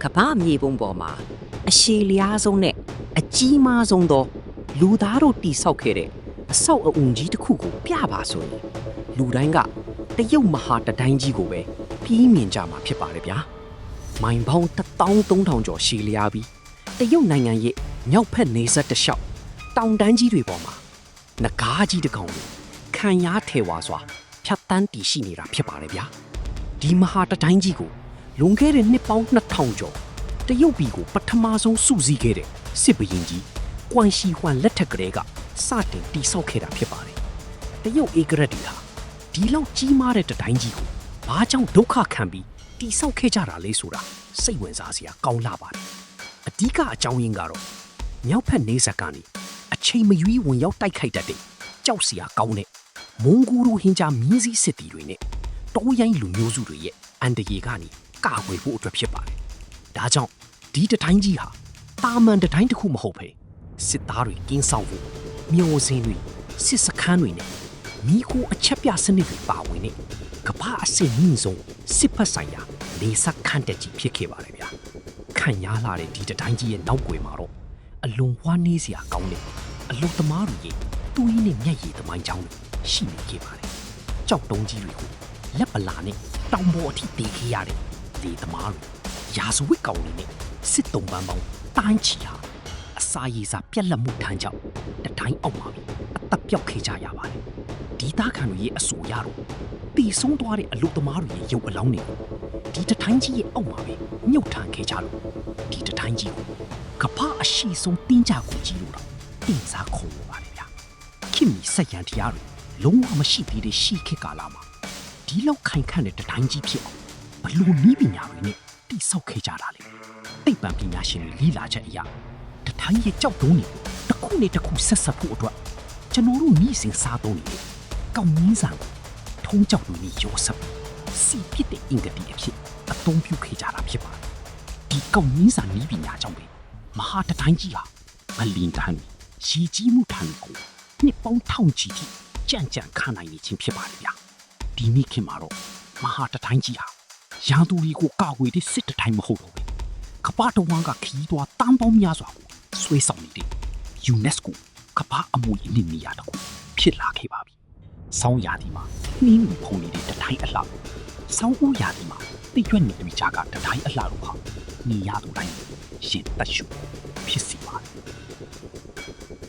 ကဘာမြေပုံပေါ်မှာအရှည်လျားဆုံးနဲ့အကြီးမားဆုံးသောလူသားတို့တိဆောက်ခဲ့တဲ့အဆောက်အအုံကြီးတစ်ခုကိုပြပါဆိုရင်လူတိုင်းကတရုတ်မဟာတတိုင်းကြီးကိုပဲပြီးမြင်ကြမှာဖြစ်ပါတယ်ဗျာမိုင်ပေါင်း13000ကျော်ရှည်လျားပြီးတရုတ်နိုင်ငံရဲ့မြောက်ဖက်နေဆက်တစ်လျှောက်တောင်တန်းကြီးတွေပေါ်မှာငကားကြီးတစ်ကောင်ကိုခံရထဲဝါစွာဖြတ်တန်းတည်ရှိနေတာဖြစ်ပါတယ်ဗျာဒီမဟာတတိုင်းကြီးကိုလွန်ခဲ့တဲ့နှစ်ပေါင်း2000ကျော်တရုတ်ပြည်ကိုပထမဆုံးစုစည်းခဲ့တဲ့စစ်ဘရင်ကြီးကွမ်ရှီဟွမ်လက်ထက်ကလေးကစတင်တည်ဆောက်ခဲ့တာဖြစ်ပါတယ်တရုတ်ဧကရာတီဟာဒီလောက်ကြီးမားတဲ့တတိုင်းကြီးကိုဘာကြောင့်ဒုက္ခခံပြီးတည်ဆောက်ခဲ့ကြတာလဲဆိုတာစိတ်ဝင်စားစရာကောင်းလာပါတယ်အဓိကအကြောင်းရင်းကတော့မြောက်ဖက်နေဆက်ကနေအချိန်မရွေးဝင်ရောက်တိုက်ခိုက်တတ်တဲ့ကြောက်စရာကောင်းတဲ့မွန်ဂိုလိုဟင်ဂျာမြင်းစည်းစစ်တီတွေနဲ့တောရိုင်းလူမျိုးစုတွေရဲ့အန်တရေကနေကာကွယ်ဖို့အတွက်ဖြစ်ပါတယ်ဒါကြောင့်ဒီတတိုင်းကြီးဟာတာမန်တတိုင်းတစ်ခုမဟုတ်ဘဲစစ်သားတွေကင်းဆောင်ဖို့မျိုးစင်းတွေစစ်စခန်းတွေနဲ့မိခိုးအချက်ပြစနစ်တွေပါဝင်တဲ့ကမ္ဘာအဆင့်မြင့်ဆုံးစစ်ဖက်ဆိုင်ရာနေဆက်ခန့်တက်ကြီးဖြစ်ခဲ့ပါတယ်ဗျာခံရလာတဲ့ဒီတတိုင်းကြီးရဲ့နောက်ွယ်မှာတော့အလွန်ဝမ်းနည်းစရာကောင်းတဲ့အလုံသမားတွေရဲ့တူးရင်းနဲ့မျက်ရည်သမိုင်းချောင်းတွေရှိနေခဲ့ပါတယ်ကြောက်တုံးကြီးတွေကိုလက်ပလာနဲ့တောင်ပေါ်အထိတေးခဲ့ရတဲ့လေသမားတွေရာဇဝတ်ကောင်တွေနဲ့စစ်တုံးပန်းပေါင်းတိုင်းချီဟာအစာရည်စာပြက်လက်မှုထမ်းကြောင့်တတိုင်းအောက်မှာပြီးအသက်ပြောက်ခဲ့ကြရပါတယ်ဒီသားခံတွေရဲ့အဆိုရတော့တီဆုံးသွားတဲ့အလုသမားတွေရဲ့ရုပ်အလောင်းတွေကိုဒီတတိုင်းကြီးရဲ့အောက်မှာပဲမြုပ်ထမ်းခဲ့ကြလို့ဒီတတိုင်းကြီးကိုကပ္ပအရှိဆုံးတင်းကြကိုကြီးလို့တော့တင်စားခုံလို့ပါတယ်ဗျာခင်မီဆက်ရန်တရားတွေလုံးဝမရှိသေးတဲ့ရှီခေတ်ကာလမှာဒီလောက်ခိုင်ခန့်တဲ့တတိုင်းကြီးဖြစ်အောင်ဘလို့နည်းပညာတွေနဲ့တိဆောက်ခဲ့ကြတာလေသိပ္ပံပညာရှင်တွေလီလာချက်အရာတတိုင်းရဲ့ကြောက်တုံးတွေတစ်ခုနဲ့တစ်ခုဆက်ဆက်ဖို့အတွက်ကျွန်တော်တို့နေ့စဉ်စားသုံးနေတဲ့ကောင်းကြီးစာထုံးကြောက်တွေနဲ့ရောစပ်စီပစ်တဲ့အင်္ဂတိအဖြစ်အသုံးပြုခဲ့ကြတာဖြစ်ပါတယ်ဒီကောင်းကြီးစာနည်းပညာကြောင့်ပဲမဟာတတိုင်းကြီးဟာမလင်တန်းရီကြီးမှုထမ်းကိုနှစ်ပေါင်းထောင်ချီထိကြံ့ကြံ့ခံနိုင်နေခြင်းဖြစ်ပါတယ်ဗျာဒီနေ့ခင်မှာတော့မဟာတတိုင်းကြီးဟာရန်သူတွေကိုကာကွယ်တဲ့စစ်တတိုင်းမဟုတ်တော့ဘူးကပ္ပတဝမ်းကခီးသွားတန်းပေါင်းများစွာကိုဆွဲဆောင်နေတဲ့ UNESCO ကပ္ပအမွေအနှစ်နေရာတခုဖြစ်လာခဲ့ပါပြီ။ဆောင်းရာသီမှာနှင်းတွေဖုံနေတဲ့တတိုင်းအလှ။ဆောင်းဦးရာသီမှာတိကျွတ်နေတဲ့မိချာကတတိုင်းအလှလို့ဟာနေရသူတိုင်းရင်သက်ရှုဖြစ်စီပါတယ်